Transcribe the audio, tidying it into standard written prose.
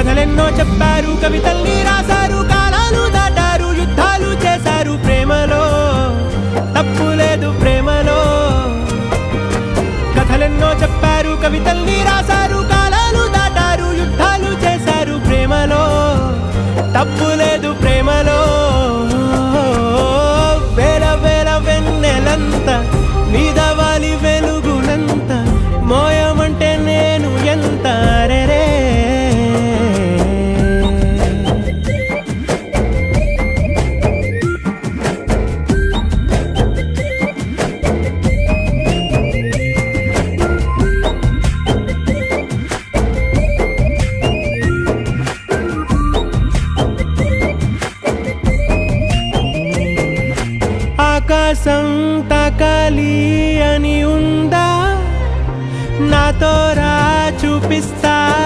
కథలెన్నో చెప్పారు, కవితల్ని రాశారు, కాలాలు దాటారు, యుద్ధాలు చేశారు. ప్రేమలో తప్పు లేదు, ప్రేమలో. కథలెన్నో చెప్పారు, కవితల్ని రాశారు, కాలాలు దాటారు, యుద్ధాలు చేశారు. ప్రేమలో తప్పు లేదు, ప్రేమలో. వేల వేల వెన్నెలంత నీదవాలి వెలుగునంత, మోయమంటే నేను ఎంత రే. ఆకాశం తాకాలి అని ఉందా, నాతో రా చూపిస్తా.